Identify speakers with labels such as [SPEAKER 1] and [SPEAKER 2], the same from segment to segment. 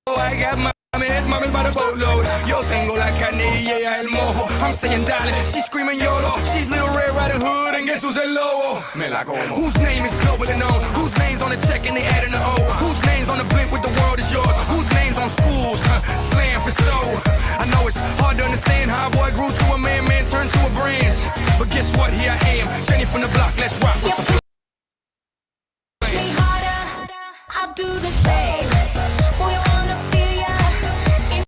[SPEAKER 1] I got mames by the boatload. Yo tengo la carne y ella el mojo. I'm saying dale, she's screaming YOLO. She's Little Red Riding Hood and guess who's el lobo? Me la como. Whose name is globally known? Whose name's on the check and they adding the O? Whose name's on the blimp with the world is yours? Whose name's on schools? Slam for show. I know it's hard to understand how a boy grew to a man turned to a brand. But guess what? Here I am, Jenny from the block. Let's rock.
[SPEAKER 2] Me harder, I'll do the same. Boy, I wanna feel ya in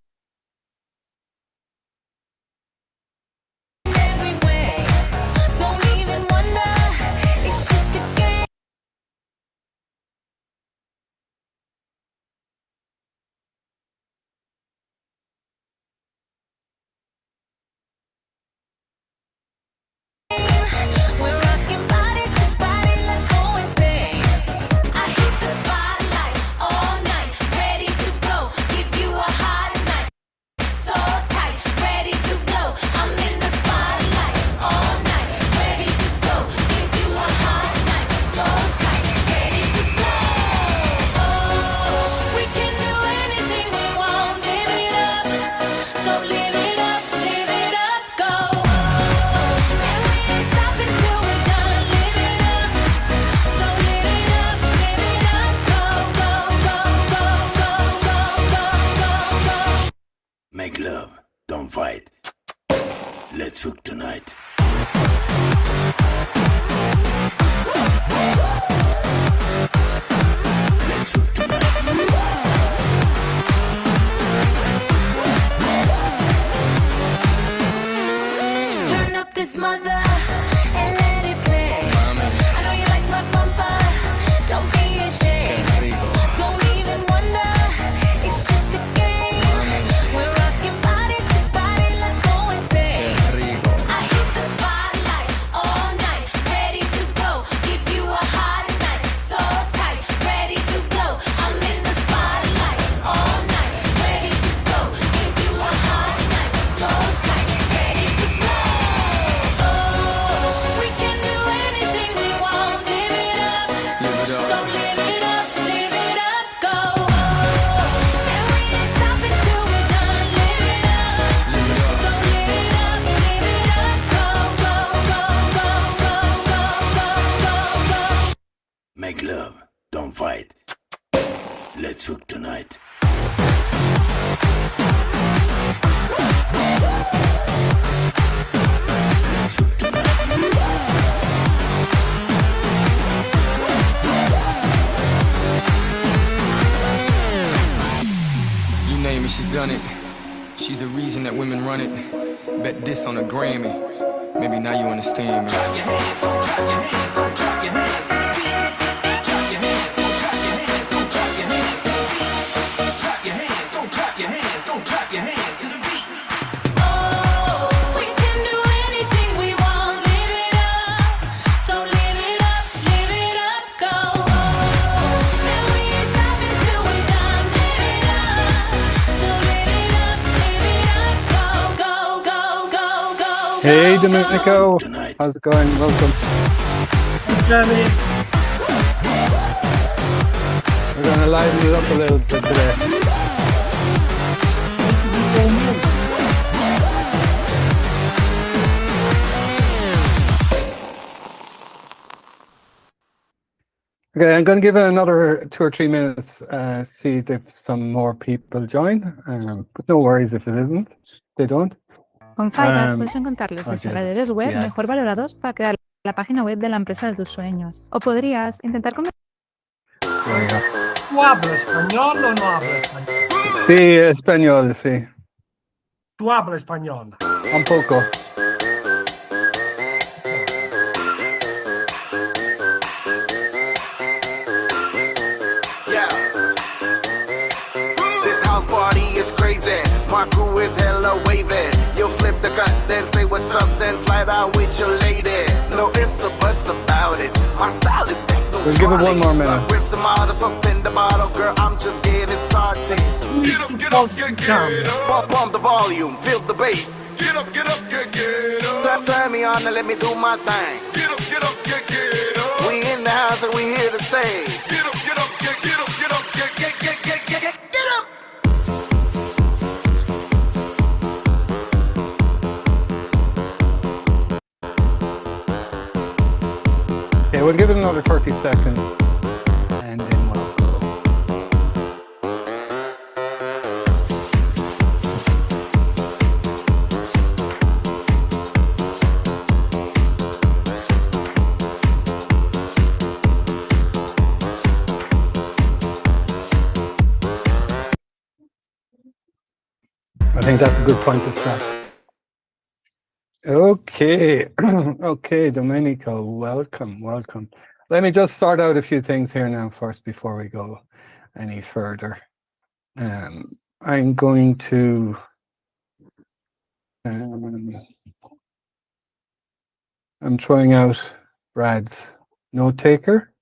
[SPEAKER 2] every way. Don't even wonder, it's just a game. We're rocking body to body, let's go insane. I hit the spotlight all night, ready to go. Give you a hot night, so tight, ready to blow. I'm in the spotlight all night, ready to go. Give you a hot night, so tight, ready to blow. Oh, we can do anything we want, live it up. So live it up, go. And we ain't stopping till we're done, live it up. So live it up, go, go, go, go, go, go, go, go, go.
[SPEAKER 3] Make love, don't fight. Let's fuck tonight. Let's fuck tonight.
[SPEAKER 2] Turn up this mother and let it play. I know you like my bumper, don't be ashamed. Don't even wonder, it's just a game. We're rocking body to body, let's go insane. I hit the spotlight all night, ready to go. Give you a hot night, so tight, ready to blow. I'm in the spotlight all night, ready to go. Give you a hot night, so tight, ready to blow. Oh, we can do anything we want, live it up. So live it up, go. And we ain't stopping till we're done, live it up. So live it up, go, go, go, go, go, go, go, go.
[SPEAKER 3] Make love, don't fight. Let's fuck tonight. Let's fuck tonight.
[SPEAKER 1] You name it, she's done it. She's the reason that women run it. Bet this on a Grammy. Maybe now you understand me.
[SPEAKER 2] Oh, we can do anything we want, live it up. So live it up, go. And we ain't stopping till we're done, live it up. So live it up, go, go, go, go, go.
[SPEAKER 4] Hey Domenico,
[SPEAKER 3] Tonight.
[SPEAKER 4] how's it going? Welcome.
[SPEAKER 5] Johnny.
[SPEAKER 4] We're gonna liven it up a little bit today. Okay, I'm going to give it another 2 or 3 minutes, see if some more people join, but no worries if it isn't, they don't.
[SPEAKER 6] Con Fiverr
[SPEAKER 4] Um,
[SPEAKER 6] puedes encontrar los
[SPEAKER 4] okay,
[SPEAKER 6] desarrolladores web
[SPEAKER 4] yeah.
[SPEAKER 6] mejor valorados para crear la página web de la empresa de tus sueños. O podrías intentar convertir
[SPEAKER 4] There you go.
[SPEAKER 5] ¿Tú hablas español o no hablas español?
[SPEAKER 4] Sí, español, sí,
[SPEAKER 5] ¿Tú hablas español?
[SPEAKER 4] un poco.
[SPEAKER 7] My crew is hella wavy. You'll flip the cut, then say what's up, then slide out with your lady. No ifs or buts about it. My style is techno.
[SPEAKER 4] We'll give it one more minute.
[SPEAKER 7] Rip some models, so spin the bottle, girl. I'm just getting started.
[SPEAKER 1] Get up, get up, get up.
[SPEAKER 7] Pump the volume, feel the bass.
[SPEAKER 1] Get up, get up, get up.
[SPEAKER 7] Turn me on and let me do my thing.
[SPEAKER 1] Get up, get up, get up.
[SPEAKER 7] We in the house and we here to stay.
[SPEAKER 1] Get up, get up, get up, get up, get up.
[SPEAKER 4] Okay, we'll give it another 30 seconds and then we'll go. I think that's a good point to start. Okay, okay, Domenico, welcome, welcome. Let me just sort out a few things here now first before we go any further. I'm going to I'm throwing out Brad's note taker.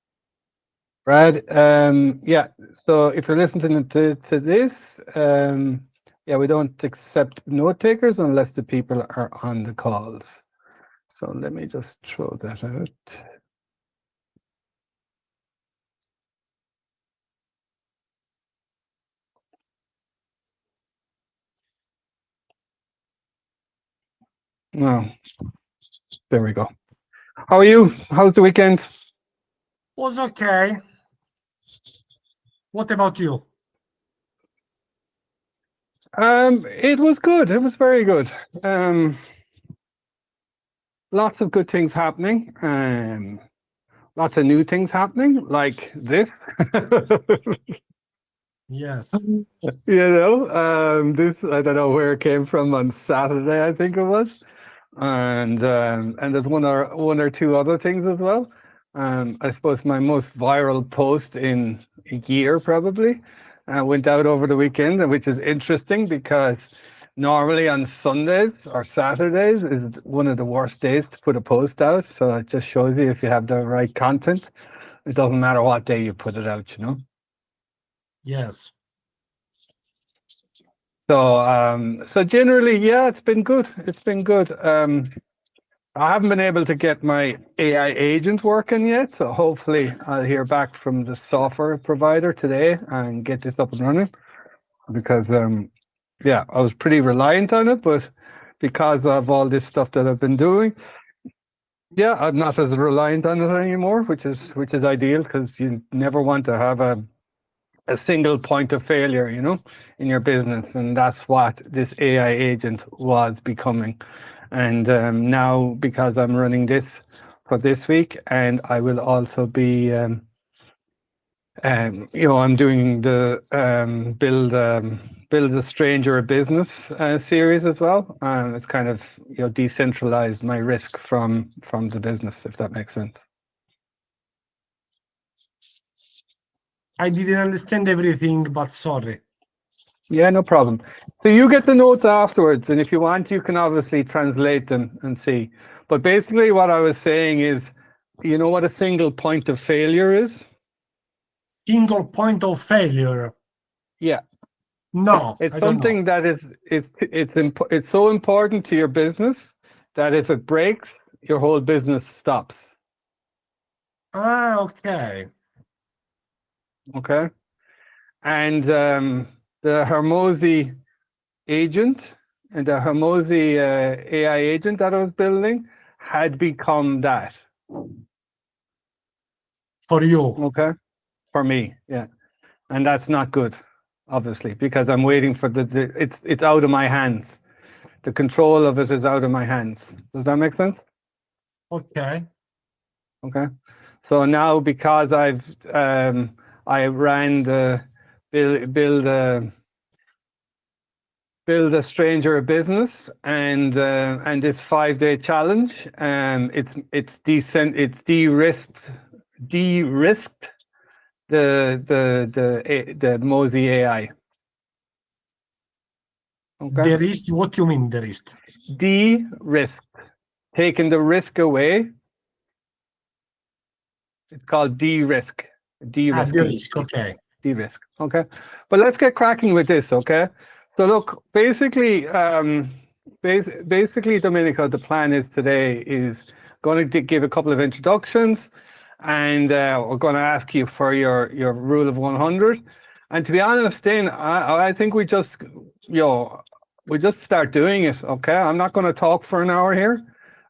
[SPEAKER 4] Brad, yeah, so if you're listening to this, yeah, we don't accept note takers unless the people are on the calls. So let me just throw that out. No, there we go. How are you? How's the weekend?
[SPEAKER 5] Was okay. What about you?
[SPEAKER 4] It was good. It was very good. Lots of good things happening. Lots of new things happening, like this.
[SPEAKER 5] Yes.
[SPEAKER 4] This, I don't know where it came from, on Saturday, I think it was. And there's one or two other things as well. I suppose my most viral post in a year probably went out over the weekend, which is interesting because normally on Sundays or Saturdays is one of the worst days to put a post out. So it just shows you if you have the right content, it doesn't matter what day you put it out, you know?
[SPEAKER 5] Yes.
[SPEAKER 4] So so generally, yeah, it's been good. It's been good. I haven't been able to get my AI agent working yet, so hopefully I'll hear back from the software provider today and get this up and running. Because yeah, I was pretty reliant on it, but because of all this stuff that I've been doing, yeah, I'm not as reliant on it anymore, which is ideal, because you never want to have a single point of failure, you know, in your business, and that's what this AI agent was becoming. And now, because I'm running this for this week, and I will also be, you know, I'm doing the build a stranger a business series as well. It's kind of, you know, decentralized my risk from the business, if that makes sense.
[SPEAKER 5] I didn't understand everything, but sorry.
[SPEAKER 4] Yeah, no problem. So you get the notes afterwards, and if you want, you can obviously translate them and see. But basically what I was saying is, you know what a single point of failure is?
[SPEAKER 5] Single point of failure.
[SPEAKER 4] Yeah.
[SPEAKER 5] No,
[SPEAKER 4] It's
[SPEAKER 5] I don't
[SPEAKER 4] something
[SPEAKER 5] know.
[SPEAKER 4] that it's so important to your business that if it breaks, your whole business stops.
[SPEAKER 5] Ah, okay.
[SPEAKER 4] Okay. And the Hermosi agent and the Hermosi AI agent that I was building had become that.
[SPEAKER 5] For you.
[SPEAKER 4] Okay. For me, yeah. And that's not good, obviously, because I'm waiting for it's out of my hands. The control of it is out of my hands. Does that make sense?
[SPEAKER 5] Okay.
[SPEAKER 4] Okay. So now, because I ran the build a stranger a business and this 5-day challenge, it's de-risked the Mozy AI. Okay.
[SPEAKER 5] The risk, what you mean, the risk?
[SPEAKER 4] De-risk, taking the risk away. It's called de-risk. De-risk.
[SPEAKER 5] The risk, okay.
[SPEAKER 4] De-risk. Okay. But let's get cracking with this. Okay. So look, basically, basically, Domenico, the plan is today is going to give a couple of introductions, and we're going to ask you for your rule of 100. And to be honest, then I think we just start doing it. Okay. I'm not going to talk for an hour here.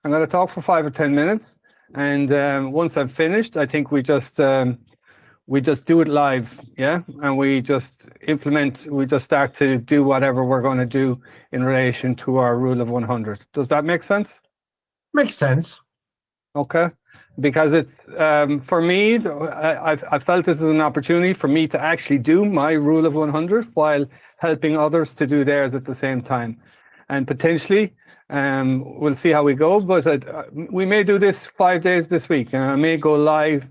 [SPEAKER 4] I'm going to talk for 5 or 10 minutes, and once I've finished, I think we just do it live, yeah, and we just start to do whatever we're going to do in relation to our rule of 100. Does that make sense?
[SPEAKER 5] Makes sense.
[SPEAKER 4] Okay, because it's for me, I felt this is an opportunity for me to actually do my rule of 100 while helping others to do theirs at the same time, and potentially we'll see how we go, but we may do this 5 days this week, and I may go live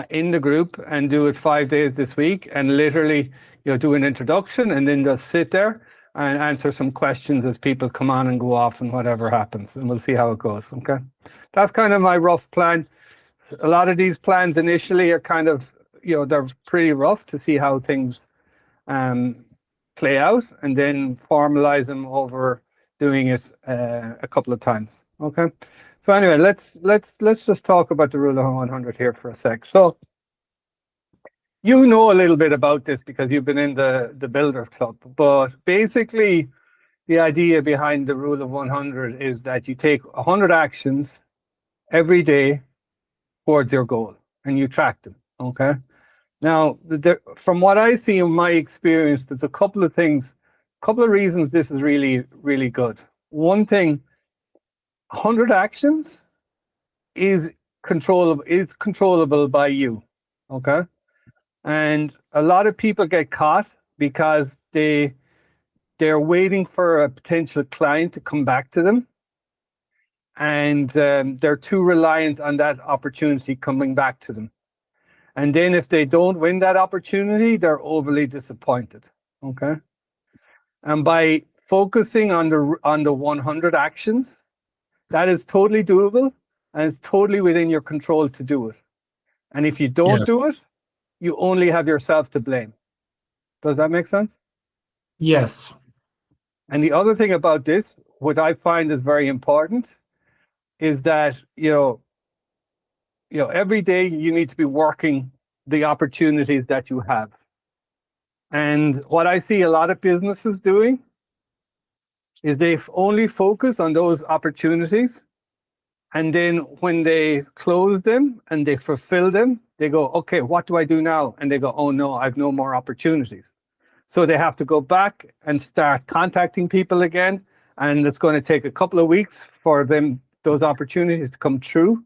[SPEAKER 4] in the group and do it 5 days this week, and literally do an introduction and then just sit there and answer some questions as people come on and go off and whatever happens, and we'll see how it goes. Okay, that's kind of my rough plan. A lot of these plans initially are kind of they're pretty rough to see how things play out, and then formalize them over doing it a couple of times. Okay. So anyway, let's just talk about the rule of 100 here for a sec. So you know a little bit about this because you've been in the Builders Club, but basically the idea behind the rule of 100 is that you take 100 actions every day towards your goal and you track them. Okay. Now, from what I see in my experience, there's a couple of reasons this is really, really good. One thing, 100 actions is controllable by you. Okay. And a lot of people get caught because they're waiting for a potential client to come back to them, and they're too reliant on that opportunity coming back to them. And then if they don't win that opportunity, they're overly disappointed. Okay. And by focusing on the 100 actions, that is totally doable, and it's totally within your control to do it. And if you don't do it, you only have yourself to blame. Does that make sense?
[SPEAKER 5] Yes.
[SPEAKER 4] And the other thing about this, what I find is very important, is that every day you need to be working the opportunities that you have. And what I see a lot of businesses doing is they only focus on those opportunities, and then when they close them and they fulfill them, they go, okay, what do I do now? And they go, oh no, I've no more opportunities. So they have to go back and start contacting people again, and it's going to take a couple of weeks for those opportunities to come true.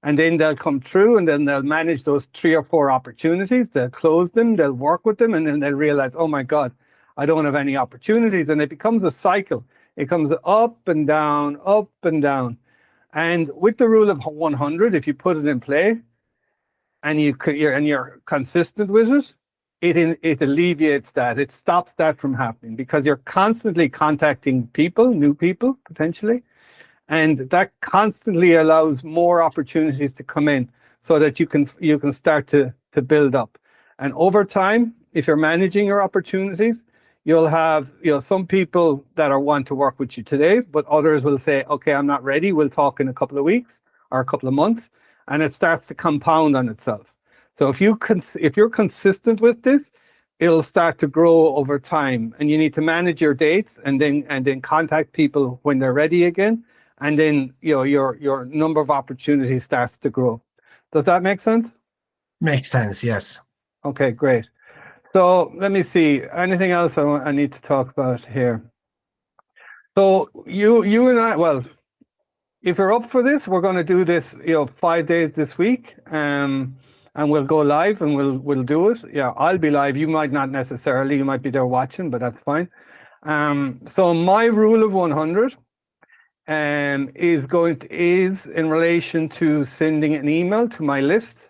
[SPEAKER 4] And then they'll come through, and then they'll manage those 3 or 4 opportunities. They'll close them, they'll work with them, and then they'll realize, oh my God, I don't have any opportunities. And it becomes a cycle. It comes up and down, up and down. And with the rule of 100, if you put it in play and you're consistent with it, it alleviates that. It stops that from happening because you're constantly contacting people, new people potentially. And that constantly allows more opportunities to come in so that you can start to build up. And over time, if you're managing your opportunities, you'll have some people that want to work with you today, but others will say, okay, I'm not ready. We'll talk in a couple of weeks or a couple of months, and it starts to compound on itself. So if you're consistent with this, it'll start to grow over time, and you need to manage your dates and then contact people when they're ready again. And then your number of opportunities starts to grow. Does that make sense?
[SPEAKER 5] Makes sense, yes.
[SPEAKER 4] Okay, great. So let me see. Anything else I need to talk about here? So you and I, well, if you're up for this, we're going to do this 5 days this week, and we'll go live and we'll do it. Yeah, I'll be live. You might not necessarily. You might be there watching, but that's fine. So my rule of 100. Is in relation to sending an email to my list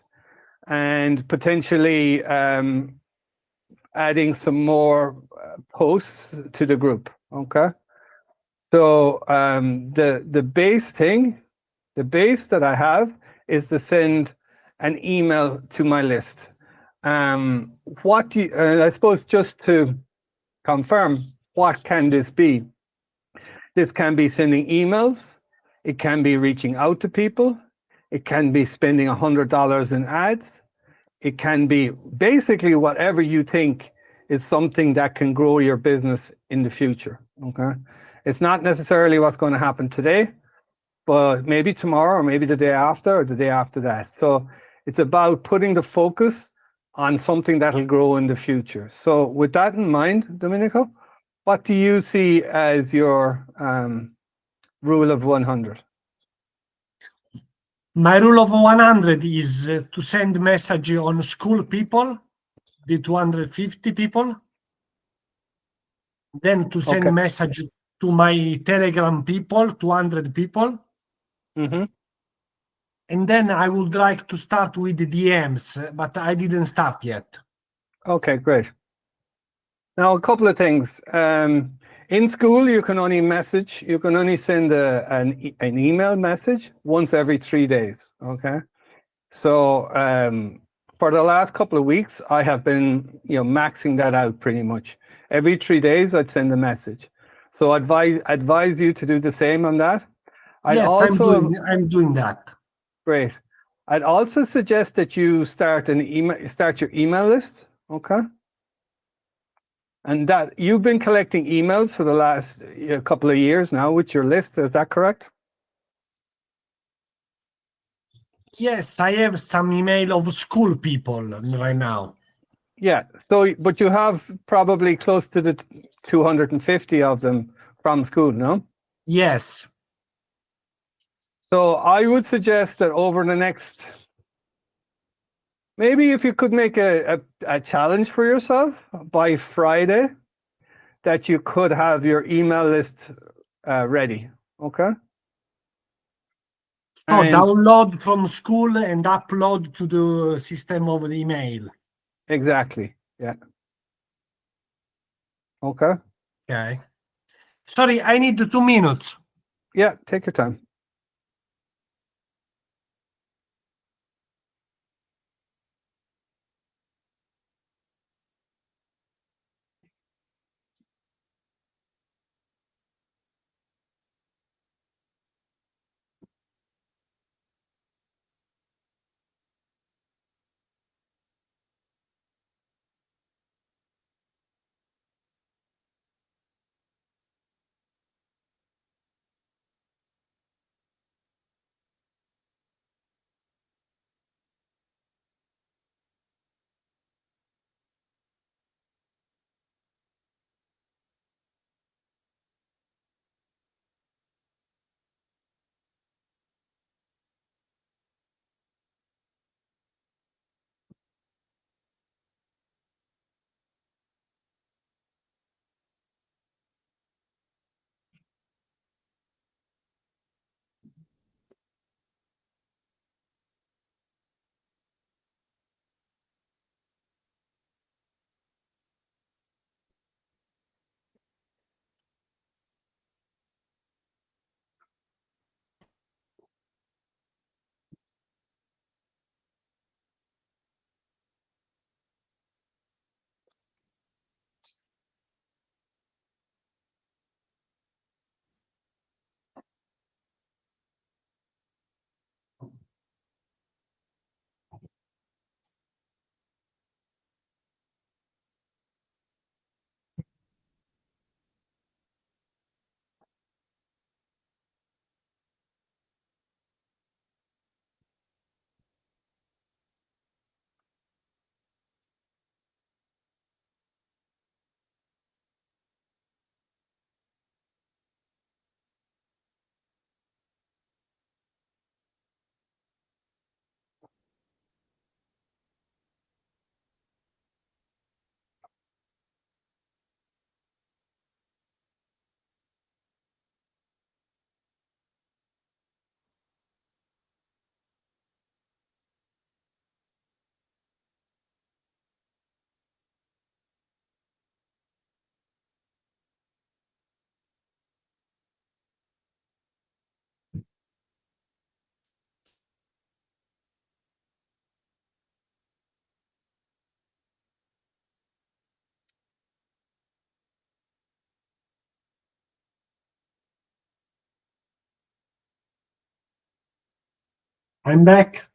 [SPEAKER 4] and potentially adding some more posts to the group. Okay. So the base thing, the base that I have is to send an email to my list. What do you, I suppose just to confirm, what can this be? This can be sending emails. It can be reaching out to people. It can be spending $100 in ads. It can be basically whatever you think is something that can grow your business in the future. Okay. It's not necessarily what's going to happen today, but maybe tomorrow or maybe the day after or the day after that. So it's about putting the focus on something that'll grow in the future. So with that in mind, Domenico, what do you see as your rule of 100?
[SPEAKER 5] My rule of 100 is to send message on school people, the 250 people. Then to send
[SPEAKER 4] Okay.
[SPEAKER 5] message to my Telegram people, 200 people.
[SPEAKER 4] Mm-hmm.
[SPEAKER 5] And then I would like to start with the DMs, but I didn't start yet.
[SPEAKER 4] Okay, great. Now, a couple of things. In school, you can only send an email message once every 3 days, okay? So for the last couple of weeks, I have been, maxing that out pretty much. Every 3 days, I'd send a message. So advise you to do the same on that.
[SPEAKER 5] Yes, I'm doing that.
[SPEAKER 4] Great. I'd also suggest that you start your email list, okay? And that you've been collecting emails for the last couple of years now with your list, is that correct?
[SPEAKER 5] Yes, I have some email of school people right now.
[SPEAKER 4] Yeah. So, but you have probably close to the 250 of them from school, no?
[SPEAKER 5] Yes.
[SPEAKER 4] So I would suggest that over the next, maybe if you could make a challenge for yourself by Friday, that you could have your email list ready, okay?
[SPEAKER 5] So
[SPEAKER 4] And
[SPEAKER 5] download from school and upload to the system of the email.
[SPEAKER 4] exactly, yeah. Okay.
[SPEAKER 5] Okay. Sorry, I need 2 minutes.
[SPEAKER 4] Yeah, take your time.
[SPEAKER 5] I'm back.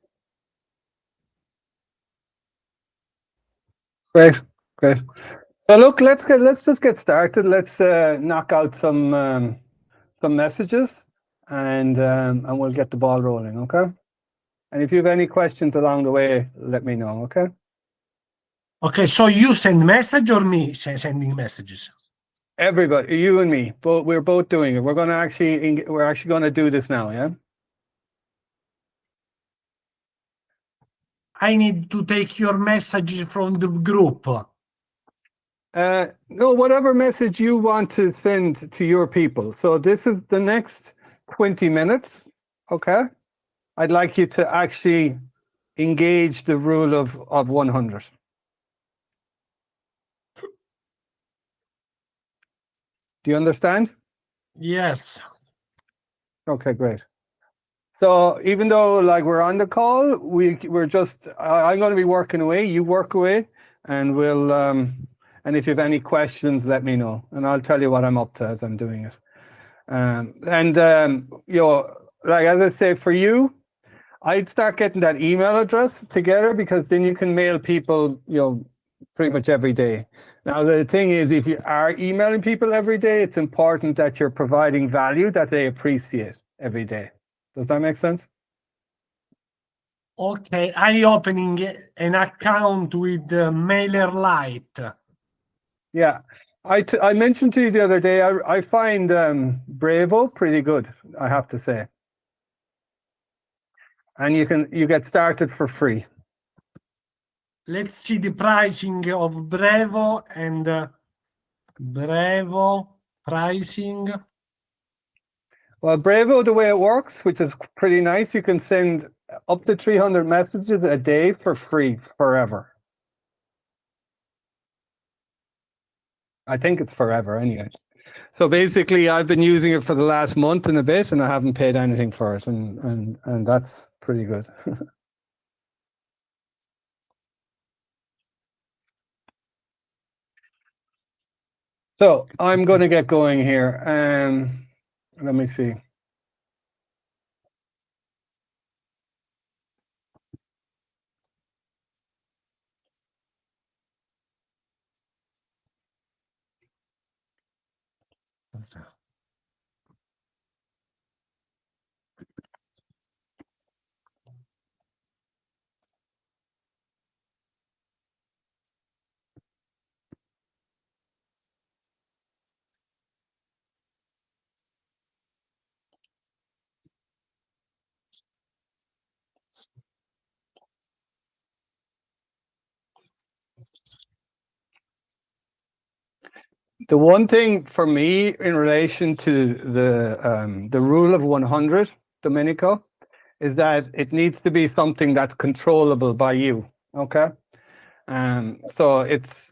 [SPEAKER 4] Great, great. So look, let's just get started. Let's knock out some messages, and we'll get the ball rolling. Okay. And if you have any questions along the way, let me know. Okay.
[SPEAKER 5] Okay, so you send message or me sending messages?
[SPEAKER 4] Everybody, you and me, we're both doing it. We're actually going to do this now. Yeah.
[SPEAKER 5] I need to take your message from the group.
[SPEAKER 4] No, whatever message you want to send to your people. So this is the next 20 minutes. Okay. I'd like you to actually engage the rule of 100. Do you understand?
[SPEAKER 5] Yes.
[SPEAKER 4] Okay, great. So even though like we're on the call, we're just I'm going to be working away. You work away, and we'll and if you have any questions, let me know, and I'll tell you what I'm up to as I'm doing it. You know, like as I say, for you, I'd start getting that email address together, because then you can mail people, you know, pretty much every day. Now, the thing is, if you are emailing people every day, it's important that you're providing value that they appreciate every day. Does that make sense?
[SPEAKER 5] Okay, I opening an account with MailerLite.
[SPEAKER 4] Yeah. I mentioned to you the other day, I find Bravo pretty good, I have to say. And you get started for free.
[SPEAKER 5] Let's see the pricing of Bravo and Bravo pricing.
[SPEAKER 4] Well, Bravo, the way it works, which is pretty nice, you can send up to 300 messages a day for free forever. I think it's forever anyway. So basically, I've been using it for the last month and a bit, and I haven't paid anything for it, and that's pretty good. So I'm going to get going here. Let me see. The one thing for me in relation to the rule of 100, Domenico, is that it needs to be something that's controllable by you. Okay. So it's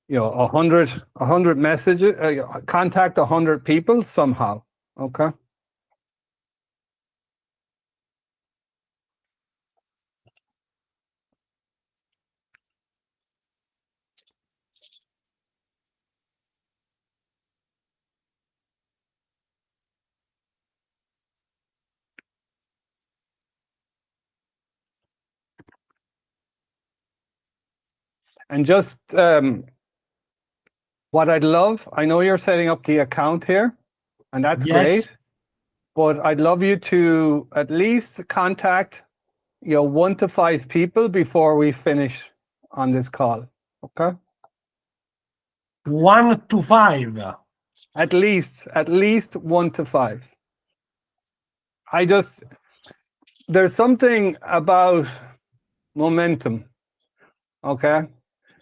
[SPEAKER 4] you know, 100 messages, contact 100 people somehow. Okay. And just what I'd love, I know you're setting up the account here, and that's
[SPEAKER 5] Yes.
[SPEAKER 4] great, but I'd love you to at least contact, you know, 1 to 5 people before we finish on this call. Okay.
[SPEAKER 5] 1 to 5.
[SPEAKER 4] At least 1 to 5. There's something about momentum. Okay.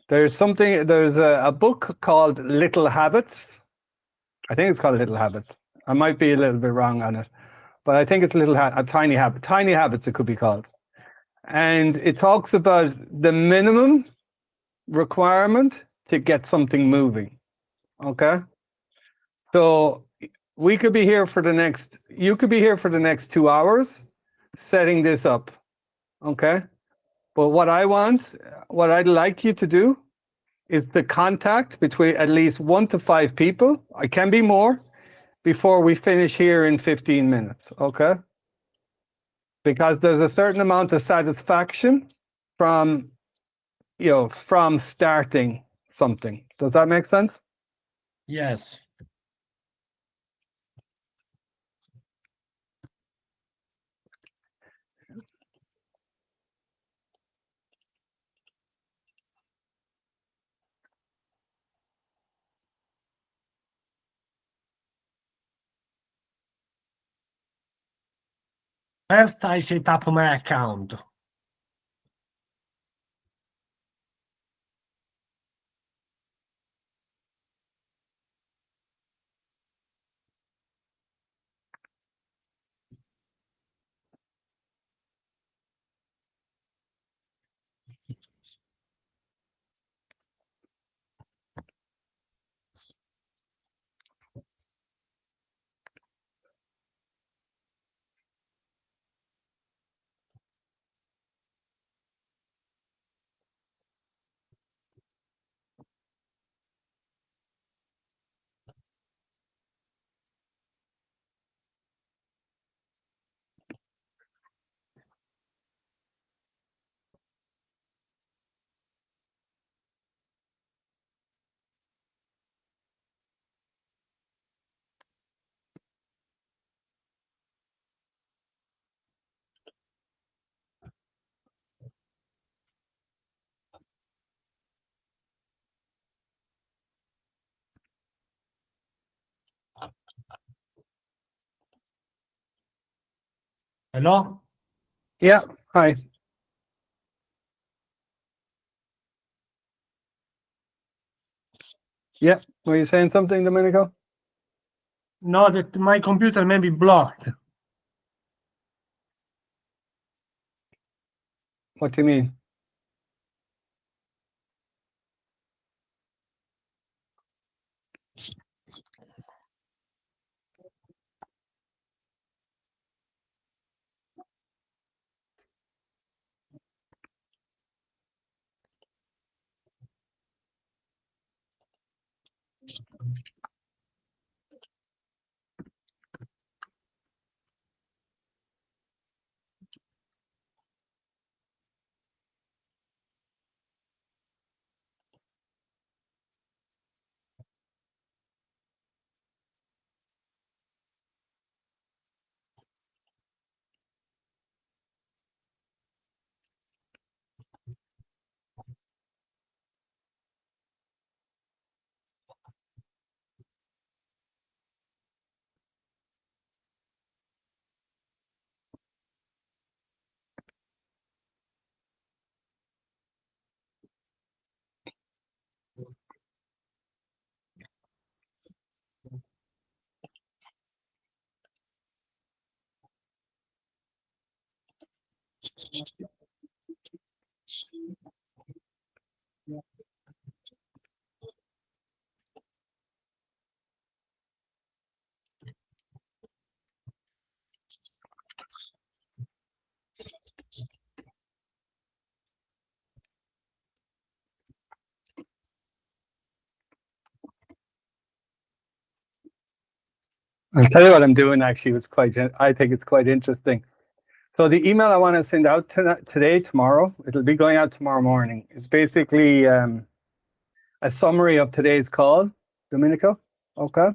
[SPEAKER 4] There's a book called Little Habits. I think it's called Little Habits. I might be a little bit wrong on it, but I think it's Tiny Habits it could be called. And it talks about the minimum requirement to get something moving. Okay. So you could be here for the next 2 hours setting this up. Okay. But what I'd like you to do is to contact between at least 1 to 5 people. I can be more. before we finish here in 15 minutes, okay? Because there's a certain amount of satisfaction from, from starting something. Does that make sense?
[SPEAKER 5] Yes. First, I set up my account. Hello?
[SPEAKER 4] Yeah, hi. Yeah, were you saying something, Domenico?
[SPEAKER 5] No, that my computer may be blocked.
[SPEAKER 4] What do you mean? I'll tell you what I'm doing actually. I think it's quite interesting. So the email I want to send out today, tomorrow, it'll be going out tomorrow morning. It's basically a summary of today's call, Domenico. Okay.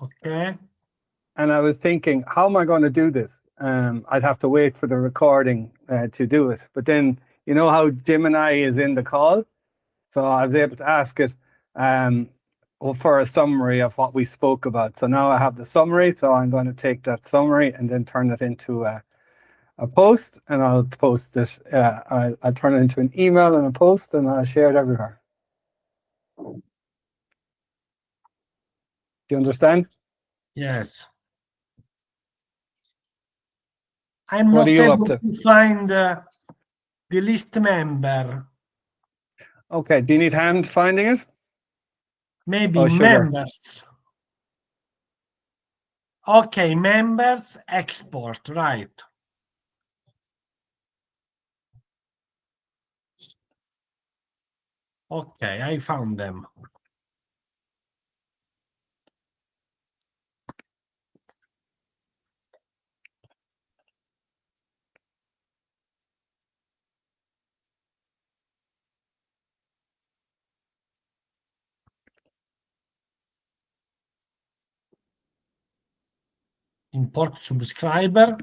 [SPEAKER 5] Okay.
[SPEAKER 4] And I was thinking, how am I going to do this? I'd have to wait for the recording to do it. But then, you know how Gemini is in the call? So I was able to ask it for a summary of what we spoke about. So now I have the summary. So I'm going to take that summary and then turn it into a post, and I'll post it. I'll turn it into an email and a post, and I'll share it everywhere. Do you understand?
[SPEAKER 5] Yes. I'm
[SPEAKER 4] What
[SPEAKER 5] not
[SPEAKER 4] are you up
[SPEAKER 5] able
[SPEAKER 4] to?
[SPEAKER 5] to find the list member.
[SPEAKER 4] Okay. Do you need hand finding it?
[SPEAKER 5] Maybe
[SPEAKER 4] Oh, sugar.
[SPEAKER 5] members. Okay, members export, right. Okay, I found them. import subscriber.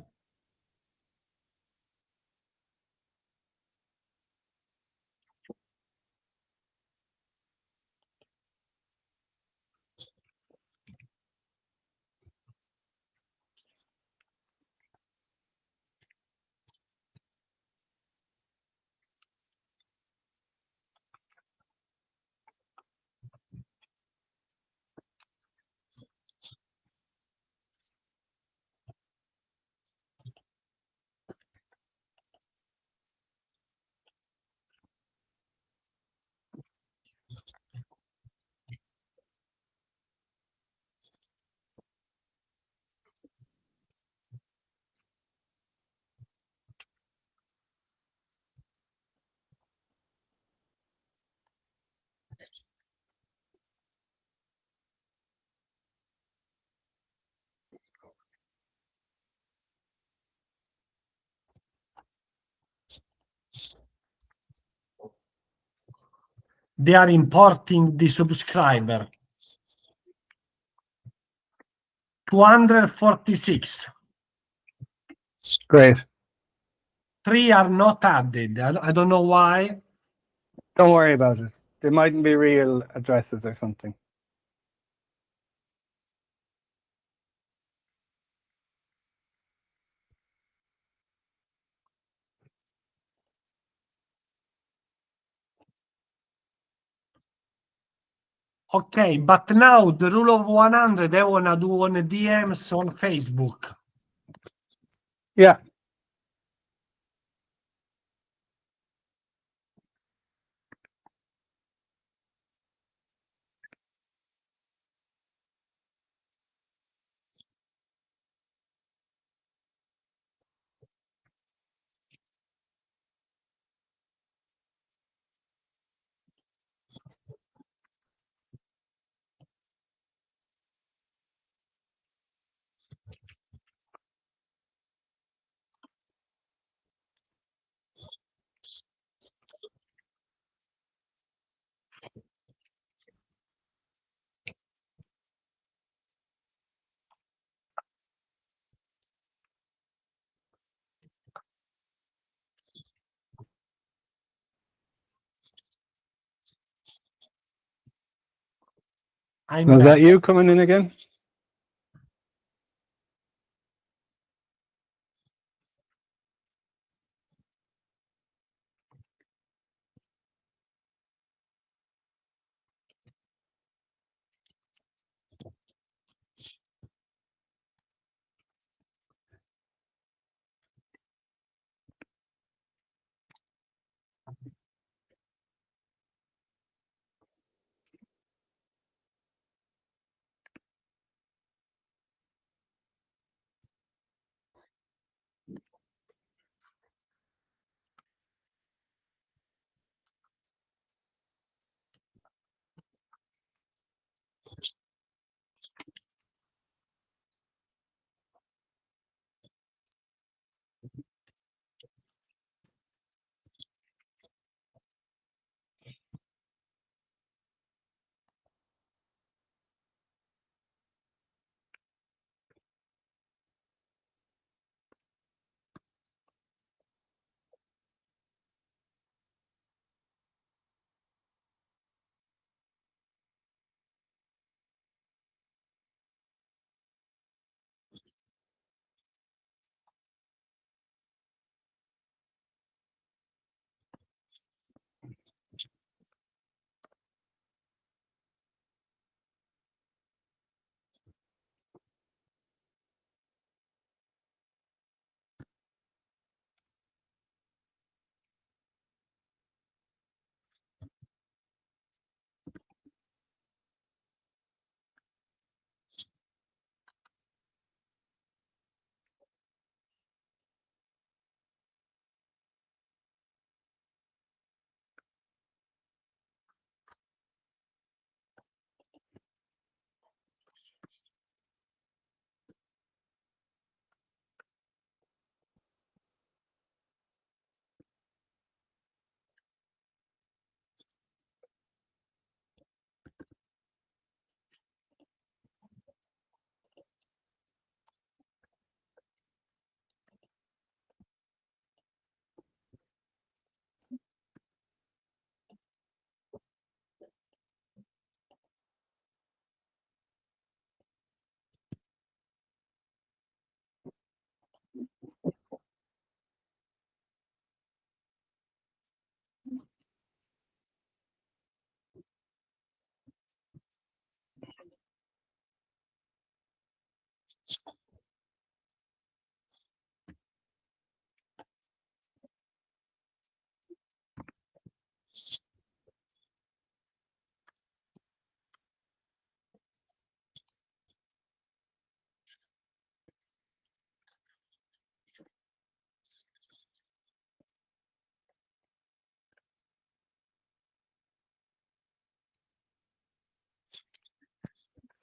[SPEAKER 5] They are importing the subscriber. 246.
[SPEAKER 4] Great.
[SPEAKER 5] 3 are not added. I don't know why.
[SPEAKER 4] Don't worry about it. They mightn't be real addresses or something.
[SPEAKER 5] Okay, but now the rule of 100, I want to do on DMs on Facebook.
[SPEAKER 4] Yeah.
[SPEAKER 5] I'm
[SPEAKER 4] Was
[SPEAKER 5] back.
[SPEAKER 4] that you coming in again?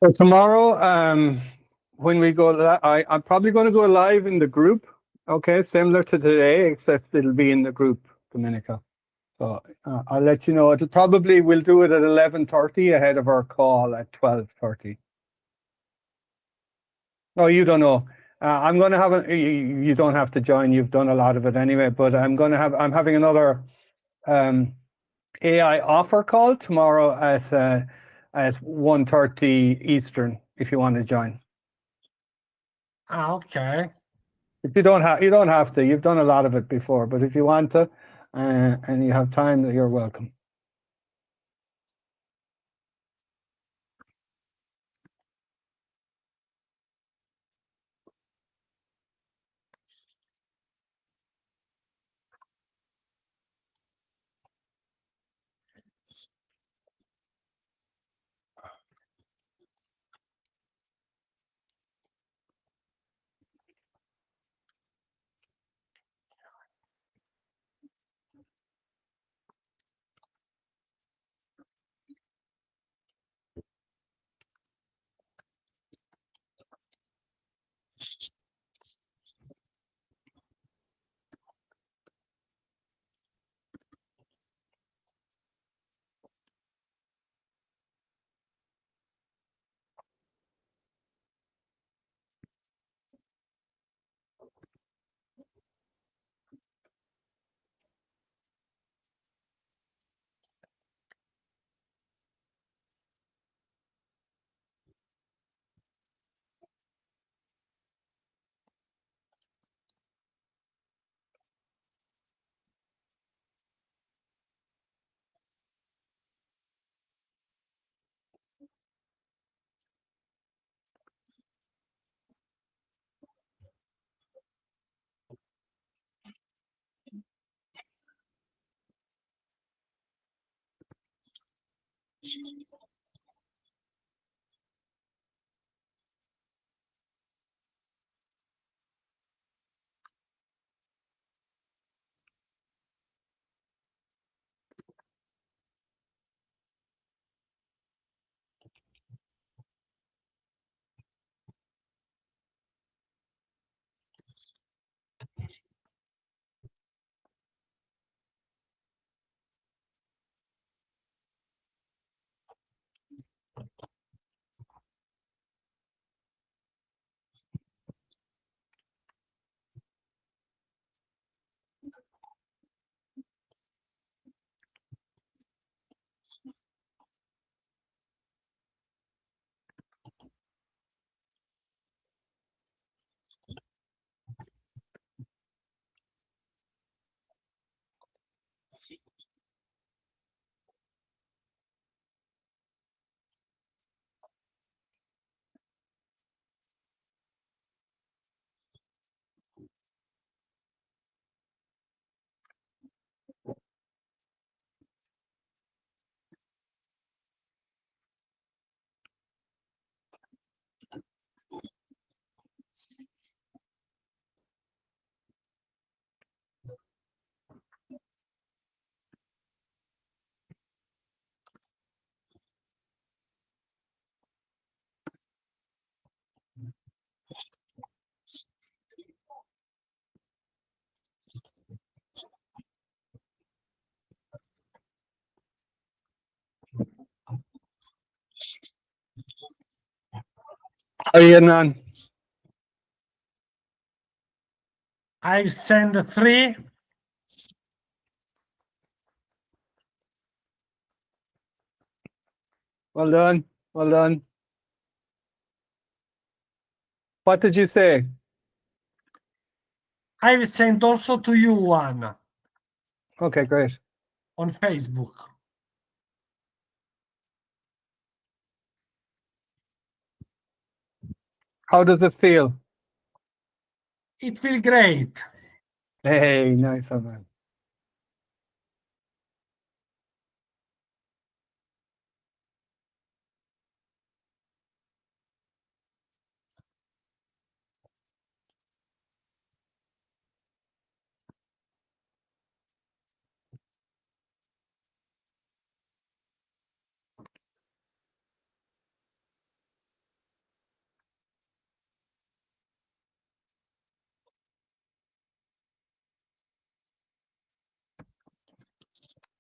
[SPEAKER 4] So tomorrow, when we go, I'm probably going to go live in the group. Okay, similar to today, except it'll be in the group, Dominica. So I'll let you know. We'll do it at 11:30 ahead of our call at 12:30. No, you don't know. I'm going to have you don't have to join. You've done a lot of it anyway. But I'm having another AI offer call tomorrow at 1:30 Eastern. If you want to join.
[SPEAKER 5] Okay.
[SPEAKER 4] If you don't have to. You've done a lot of it before. But if you want to, and you have time, you're welcome. How are you getting on?
[SPEAKER 5] I send 3.
[SPEAKER 4] Well done. Well done. What did you say?
[SPEAKER 5] I will send also to you one
[SPEAKER 4] Okay, great.
[SPEAKER 5] on Facebook.
[SPEAKER 4] How does it feel?
[SPEAKER 5] It feels great.
[SPEAKER 4] Hey, nice one, man.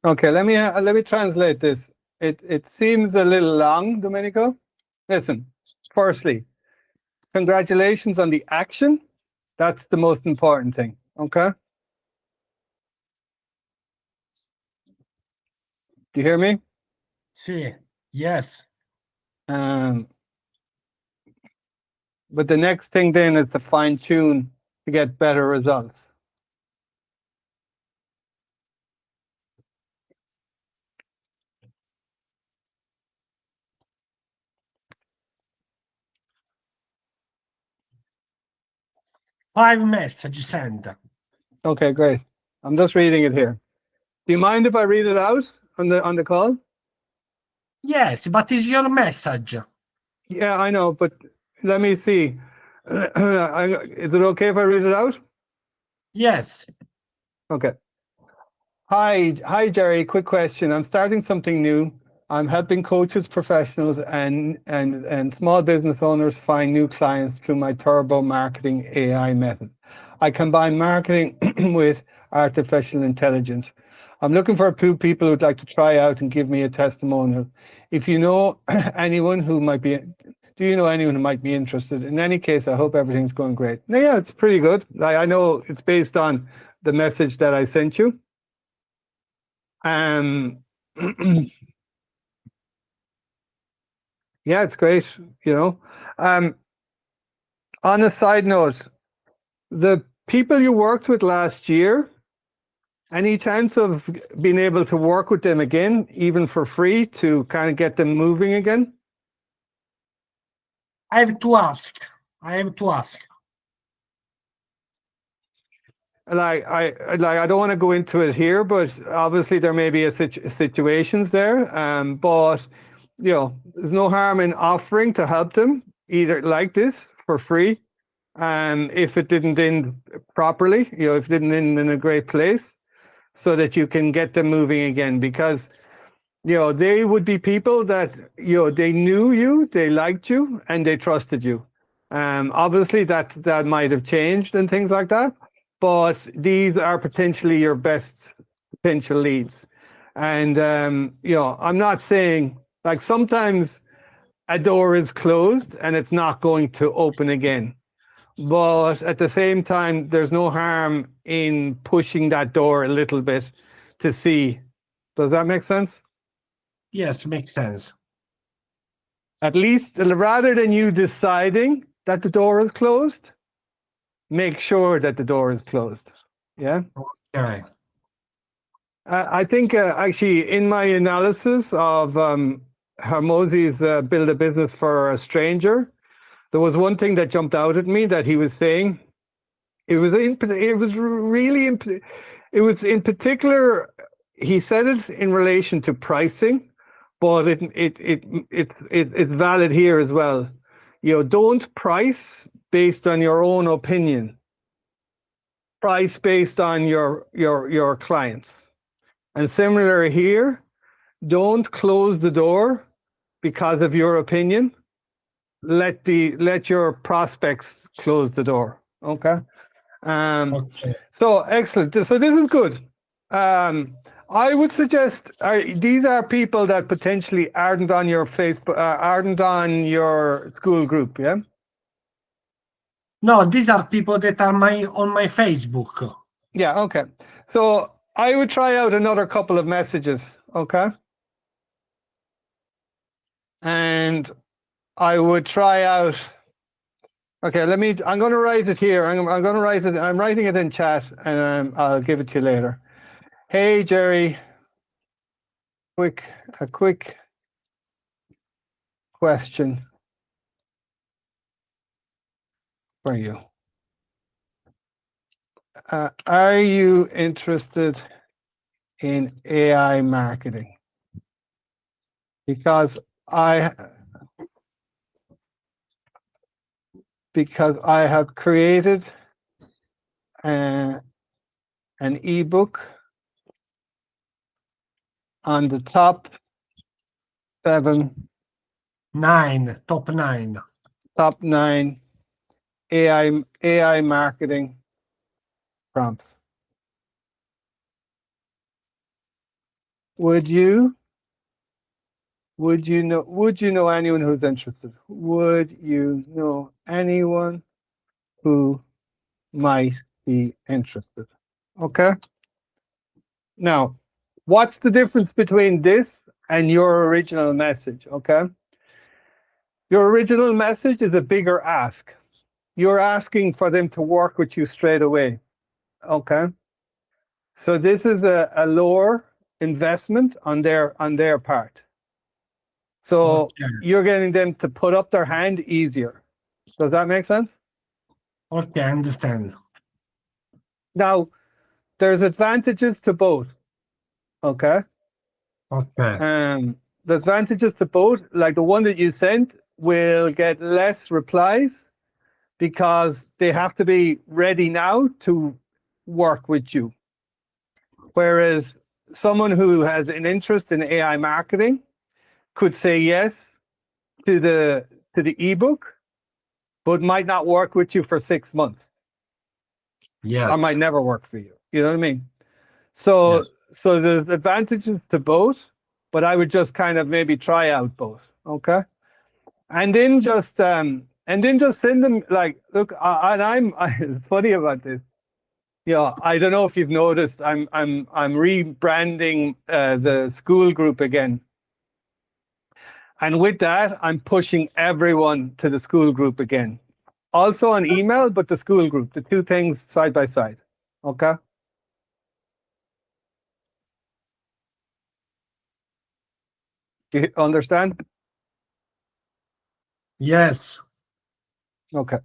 [SPEAKER 4] Okay, let me translate this. It seems a little long, Domenico. Listen, firstly, congratulations on the action. That's the most important thing. Okay? Do you hear me?
[SPEAKER 5] Sì, yes.
[SPEAKER 4] But the next thing then is to fine tune to get better results.
[SPEAKER 5] Five message sent.
[SPEAKER 4] Okay, great. I'm just reading it here. Do you mind if I read it out on the call?
[SPEAKER 5] Yes, but it's your message.
[SPEAKER 4] Yeah, I know, but let me see. Is it okay if I read it out?
[SPEAKER 5] Yes.
[SPEAKER 4] Okay. Hi, Jerry. Quick question. I'm starting something new. I'm helping coaches, professionals, and small business owners find new clients through my turbo marketing AI method. I combine marketing with artificial intelligence. I'm looking for two people who'd like to try out and give me a testimonial. If you know anyone who might be, do you know anyone who might be interested? In any case, I hope everything's going great. Yeah, it's pretty good. I know it's based on the message that I sent you. Yeah, it's great, you know. On a side note, the people you worked with last year, any chance of being able to work with them again, even for free, to kind of get them moving again?
[SPEAKER 5] I have to ask.
[SPEAKER 4] I don't want to go into it here, but obviously there may be situations there. But you know, there's no harm in offering to help them either like this for free. If it didn't end properly, you know, if it didn't end in a great place, so that you can get them moving again, because you know they would be people that, you know, they knew you, they liked you, and they trusted you. Obviously that might have changed and things like that, but these are potentially your best potential leads. And you know, I'm not saying, like, sometimes a door is closed and it's not going to open again, but at the same time, there's no harm in pushing that door a little bit to see. Does that make sense?
[SPEAKER 5] Yes, makes sense.
[SPEAKER 4] At least, rather than you deciding that the door is closed, make sure that the door is closed. Yeah.
[SPEAKER 5] Okay.
[SPEAKER 4] I think actually in my analysis of Hermosi's Build a Business for a Stranger, there was one thing that jumped out at me that he was saying. It was in particular, he said it in relation to pricing, but it's valid here as well. You know, don't price based on your own opinion. Price based on your clients. And similar here, don't close the door because of your opinion. Let your prospects close the door. Okay.
[SPEAKER 5] Okay.
[SPEAKER 4] So excellent. So this is good. I would suggest these are people that potentially aren't on your Facebook, aren't on your school group. Yeah.
[SPEAKER 5] No, these are people that are on my Facebook.
[SPEAKER 4] Yeah. Okay. So I would try out another couple of messages. Okay. And I would try out. Okay, I'm going to write it here. I'm going to write it. I'm writing it in chat, and I'll give it to you later. Hey, Jerry. A quick question for you. Are you interested in AI marketing? Because I have created an ebook on the top top nine AI marketing prompts. Would you know anyone who's interested? Would you know anyone who might be interested? Okay. Now, what's the difference between this and your original message? Okay. Your original message is a bigger ask. You're asking for them to work with you straight away. Okay. So this is a lower investment on their part. So
[SPEAKER 5] Okay.
[SPEAKER 4] you're getting them to put up their hand easier. Does that make sense?
[SPEAKER 5] Okay, I understand.
[SPEAKER 4] Now, there's advantages to both. Okay.
[SPEAKER 5] Okay.
[SPEAKER 4] The advantages to both, like the one that you sent, will get less replies because they have to be ready now to work with you. Whereas someone who has an interest in AI marketing could say yes to the ebook, but might not work with you for 6 months.
[SPEAKER 5] Yes.
[SPEAKER 4] Or might never work for you. You know what I mean? So
[SPEAKER 5] Yes.
[SPEAKER 4] so there's advantages to both, but I would just kind of maybe try out both. Okay. And then just send them like, look, it's funny about this. Yeah, I don't know if you've noticed, I'm rebranding the school group again. And with that, I'm pushing everyone to the school group again. Also on email, but the school group, the two things side by side. Okay? Do you understand?
[SPEAKER 5] Yes.
[SPEAKER 4] Okay.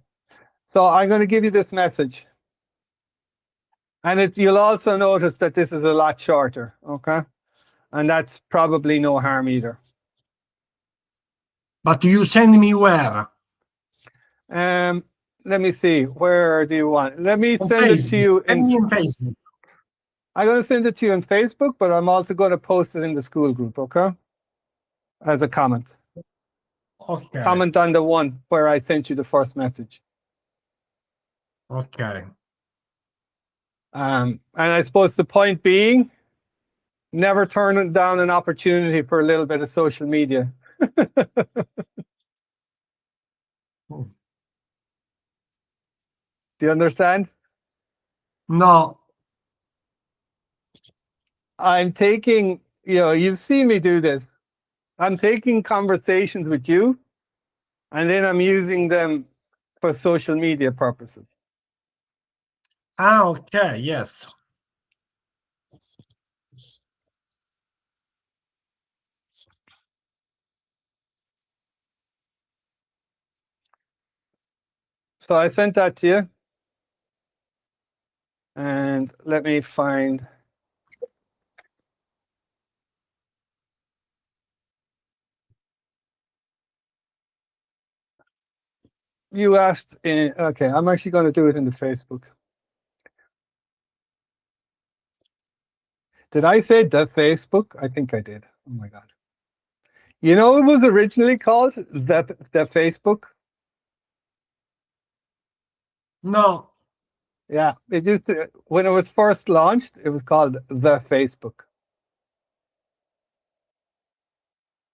[SPEAKER 4] So I'm going to give you this message. And you'll also notice that this is a lot shorter. Okay? And that's probably no harm either.
[SPEAKER 5] But you send me where?
[SPEAKER 4] Let me see. Where do you want? Let me
[SPEAKER 5] On
[SPEAKER 4] send it to
[SPEAKER 5] Facebook.
[SPEAKER 4] you
[SPEAKER 5] Send me on Facebook.
[SPEAKER 4] I'm going to send it to you on Facebook, but I'm also going to post it in the school group, okay? As a comment.
[SPEAKER 5] Okay.
[SPEAKER 4] Comment on the one where I sent you the first message.
[SPEAKER 5] Okay.
[SPEAKER 4] And I suppose the point being, never turn down an opportunity for a little bit of social media.
[SPEAKER 5] Hmm.
[SPEAKER 4] Do you understand?
[SPEAKER 5] No.
[SPEAKER 4] I'm taking, you've seen me do this. I'm taking conversations with you, and then I'm using them for social media purposes.
[SPEAKER 5] Ah, okay. Yes.
[SPEAKER 4] So I sent that to you. And let me find. You asked okay, I'm actually going to do it in the Facebook. Did I say the Facebook? I think I did. Oh my God. You know, it was originally called the Facebook.
[SPEAKER 5] No.
[SPEAKER 4] Yeah, it used to, when it was first launched, it was called the Facebook.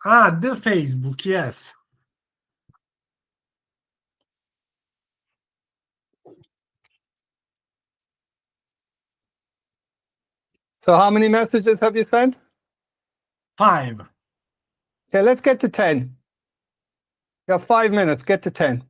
[SPEAKER 5] Ah, the Facebook. Yes.
[SPEAKER 4] So how many messages have you sent?
[SPEAKER 5] 5.
[SPEAKER 4] Okay, let's get to 10. You have 5 minutes, get to 10.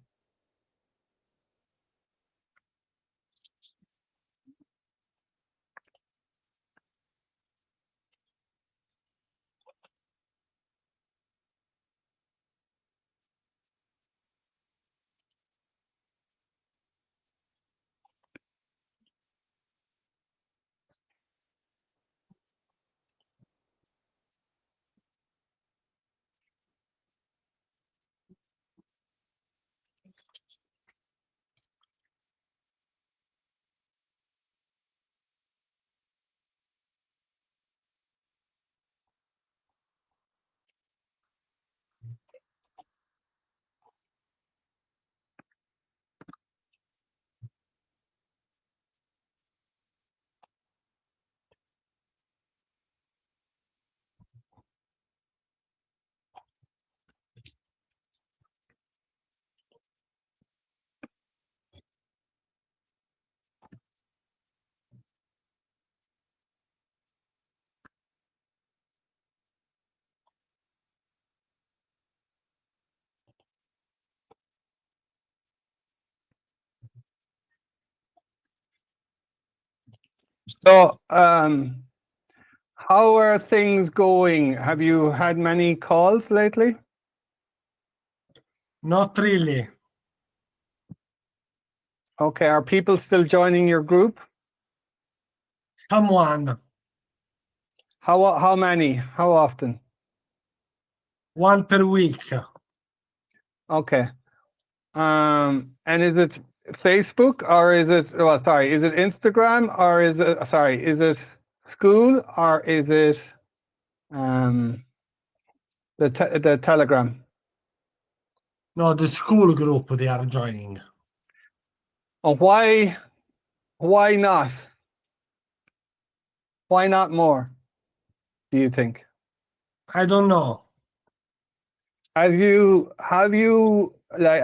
[SPEAKER 4] So, how are things going? Have you had many calls lately?
[SPEAKER 5] Not really.
[SPEAKER 4] Okay, are people still joining your group?
[SPEAKER 5] Someone,
[SPEAKER 4] How many? How often?
[SPEAKER 5] one per week.
[SPEAKER 4] Okay. And is it Facebook or is it, well, sorry, is it Instagram or is it, sorry, is it school or is it the Telegram?
[SPEAKER 5] No, the school group they are joining.
[SPEAKER 4] Oh, why not? Why not more, do you think?
[SPEAKER 5] I don't know.
[SPEAKER 4] Have you like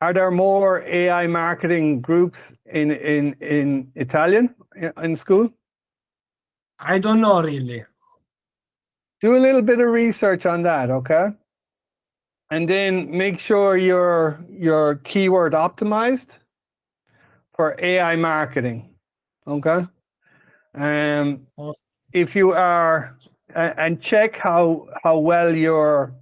[SPEAKER 4] are there more AI marketing groups in Italian in school?
[SPEAKER 5] I don't know really.
[SPEAKER 4] Do a little bit of research on that, okay? And then make sure you're keyword optimized for AI marketing, okay?
[SPEAKER 5] Oh,
[SPEAKER 4] If you are, and check how well you're,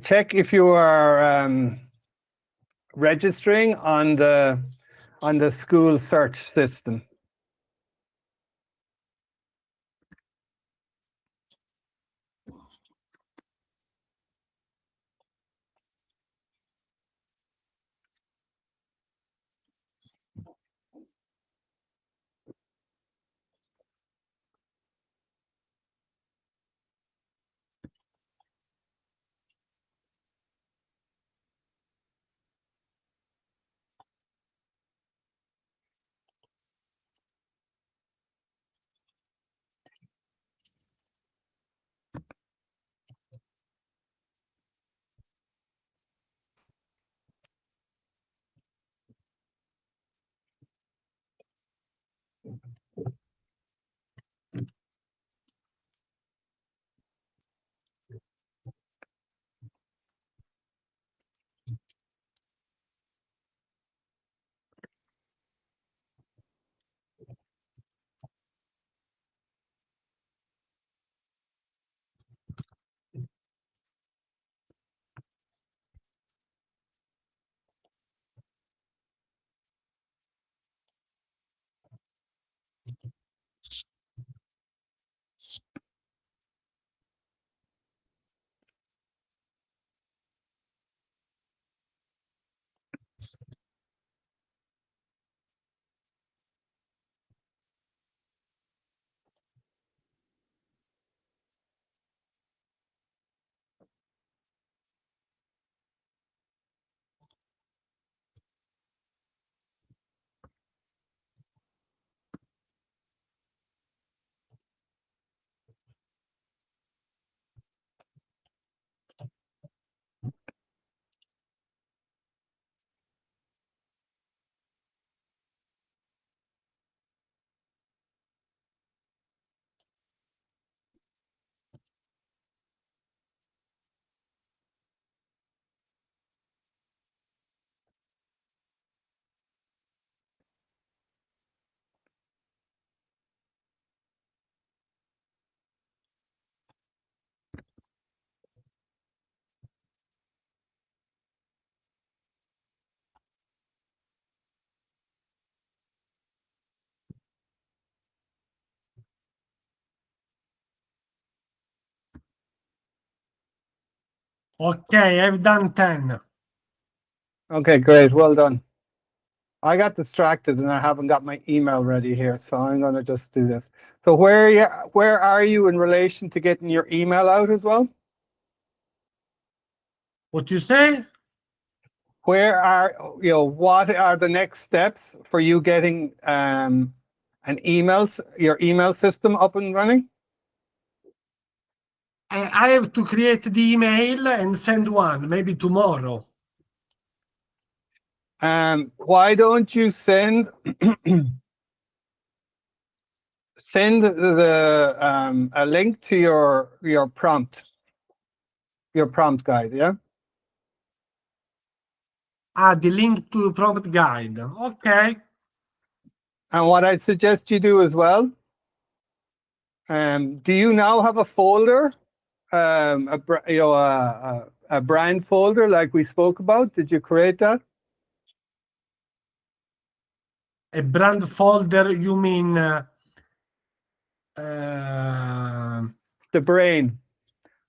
[SPEAKER 4] check if you are registering on the school search system.
[SPEAKER 5] okay, I've done 10.
[SPEAKER 4] Okay, great, well done. I got distracted and I haven't got my email ready here, so I'm going to just do this. So where are you in relation to getting your email out as well?
[SPEAKER 5] What you say?
[SPEAKER 4] What are the next steps for you getting your email system up and running?
[SPEAKER 5] I have to create the email and send one, maybe tomorrow.
[SPEAKER 4] Why don't you send a link to your prompt guide, yeah?
[SPEAKER 5] The link to the product guide. Okay.
[SPEAKER 4] And what I'd suggest you do as well, do you now have a folder, a brand folder like we spoke about? Did you create that?
[SPEAKER 5] A brand folder, you mean
[SPEAKER 4] The brain,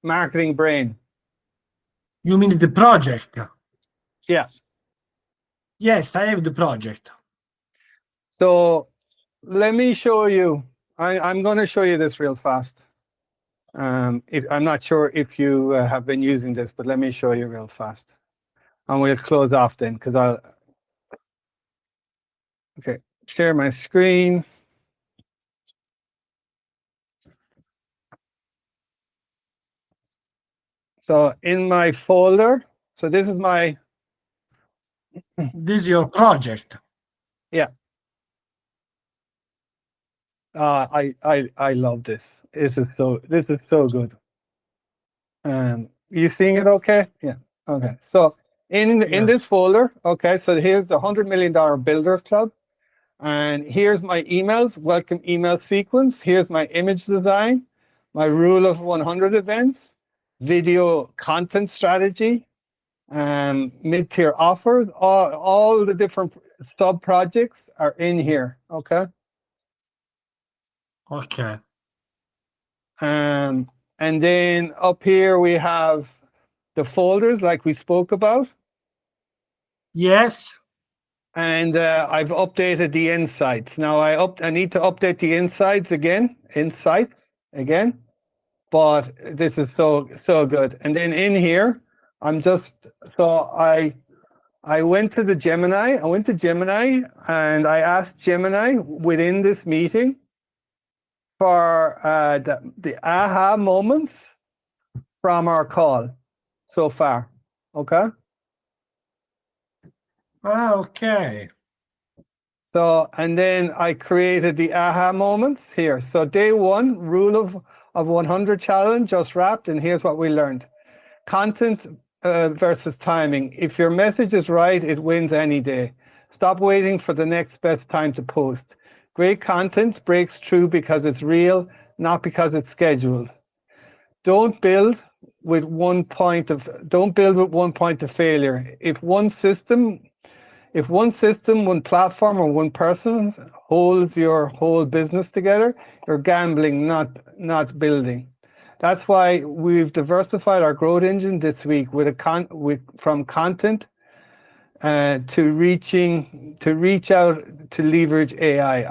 [SPEAKER 4] marketing brain.
[SPEAKER 5] you mean the project?
[SPEAKER 4] Yes.
[SPEAKER 5] Yes, I have the project.
[SPEAKER 4] So let me show you. I'm going to show you this real fast. I'm not sure if you have been using this, but let me show you real fast. And we'll close off then, because okay, share my screen. So in my folder, so this is my,
[SPEAKER 5] This is your project.
[SPEAKER 4] yeah. I love this. This is so good. You seeing it okay? Yeah. Okay. So in this
[SPEAKER 5] Yes.
[SPEAKER 4] folder, okay, so here's the $100 million Builders Club. And here's my emails, welcome email sequence. Here's my image design, my rule of 100 events, video content strategy, mid-tier offers. All the different sub projects are in here. Okay.
[SPEAKER 5] Okay.
[SPEAKER 4] And then up here we have the folders like we spoke about.
[SPEAKER 5] Yes.
[SPEAKER 4] And I've updated the insights. Now I need to update the insights again, but this is so good. And then in here, I went to the Gemini. I went to Gemini and I asked Gemini within this meeting for the aha moments from our call so far. Okay.
[SPEAKER 5] Okay.
[SPEAKER 4] So, and then I created the aha moments here. So day one, rule of 100 challenge just wrapped, and here's what we learned. Content versus timing. If your message is right, it wins any day. Stop waiting for the next best time to post. Great content breaks through because it's real, not because it's scheduled. Don't build with one point of failure. If one system, one platform, or one person holds your whole business together, you're gambling, not building. That's why we've diversified our growth engine this week from content to reach out to leverage AI.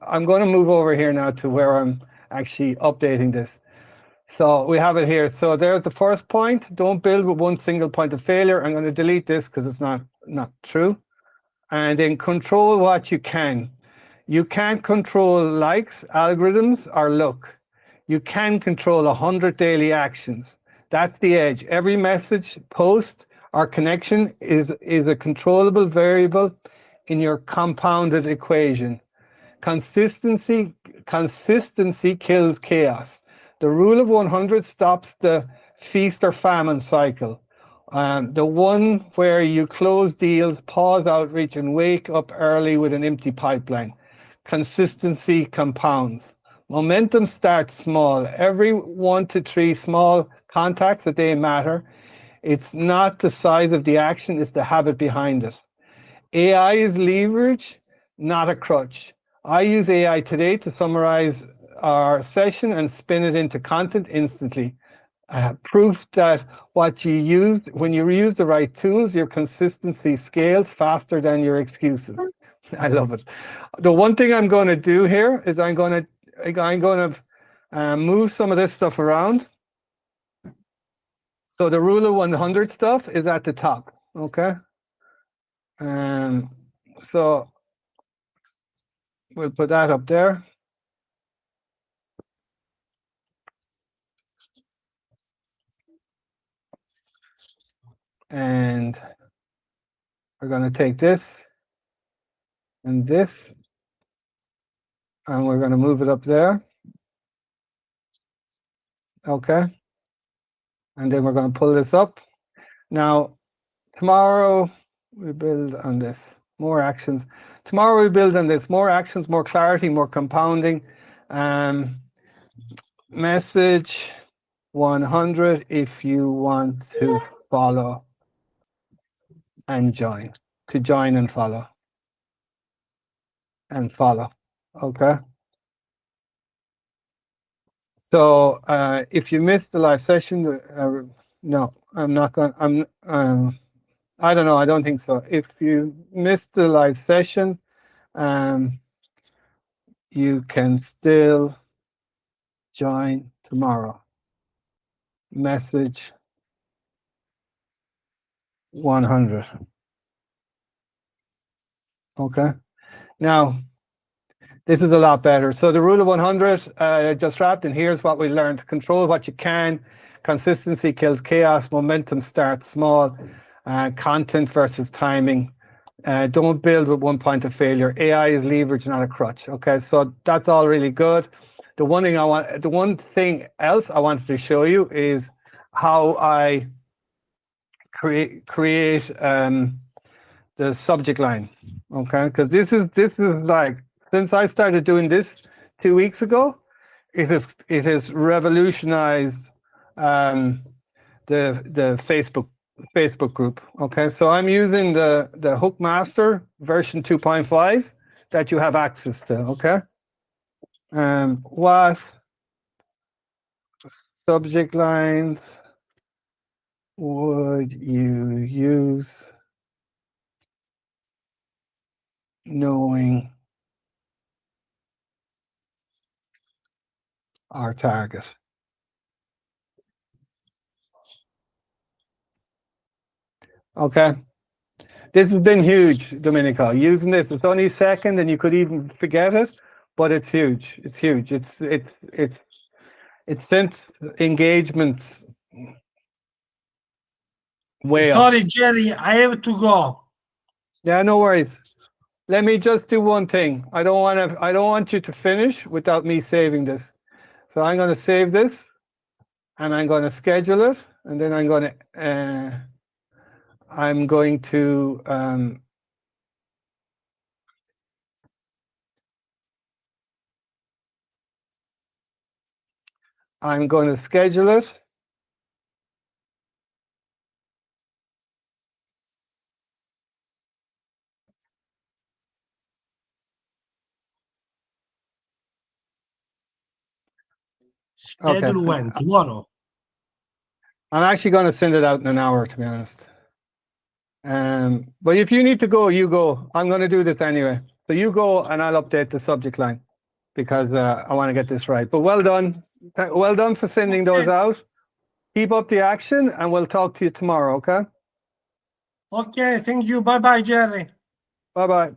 [SPEAKER 4] I'm going to move over here now to where I'm actually updating this. So we have it here. So there's the first point. Don't build with one single point of failure. I'm going to delete this because it's not true. And then control what you can. You can't control likes, algorithms, or luck. You can control 100 daily actions. That's the edge. Every message, post, or connection is a controllable variable in your compounded equation. Consistency kills chaos. The rule of 100 stops the feast or famine cycle. The one where you close deals, pause outreach, and wake up early with an empty pipeline. Consistency compounds. Momentum starts small. Every 1 to 3 small contacts a day matter. It's not the size of the action, it's the habit behind it. AI is leverage, not a crutch. I use AI today to summarize our session and spin it into content instantly. Proof that when you use the right tools, your consistency scales faster than your excuses. I love it. The one thing I'm going to do here is I'm going to move some of this stuff around. So the rule of 100 stuff is at the top. Okay. So we'll put that up there. And we're going to take this and this, and we're going to move it up there. Okay. And then we're going to pull this up. Now, tomorrow, We build on this. More actions. Tomorrow we build on this. More actions, more clarity, more compounding. Message 100 if you want to follow and join. To join and follow. And follow. Okay. So if you missed the live session, no, I'm not going. I don't know. I don't think so. If you missed the live session, you can still join tomorrow. Message 100. Okay. Now, this is a lot better. So the rule of 100 just wrapped, and here's what we learned. Control what you can. Consistency kills chaos. Momentum starts small. Content versus timing. Don't build with one point of failure. AI is leverage, not a crutch. Okay, so that's all really good. The one thing else I wanted to show you is how I create the subject line. Okay, because this is like, since I started doing this 2 weeks ago, it has revolutionized the Facebook group. Okay, so I'm using the Hook Master version 2.5 that you have access to. Okay, what subject lines would you use knowing our target? Okay, this has been huge, Domenico. Using this, it's only a second, and you could even forget it, but it's huge. It's huge. It's sent engagement way up.
[SPEAKER 5] Sorry, Jerry, I have to go.
[SPEAKER 4] Yeah, no worries. Let me just do one thing. I don't want you to finish without me saving this. So I'm going to save this, and I'm going to schedule it, and then I'm going to schedule it.
[SPEAKER 5] Schedule when? Tomorrow.
[SPEAKER 4] I'm actually going to send it out in an hour, to be honest. But if you need to go, you go. I'm going to do this anyway. So you go, and I'll update the subject line because I want to get this right. But well done. Well done for sending those out. Keep up the action, and we'll talk to you tomorrow, okay?
[SPEAKER 5] Okay, thank you. Bye-bye, Jerry.
[SPEAKER 4] Bye-bye.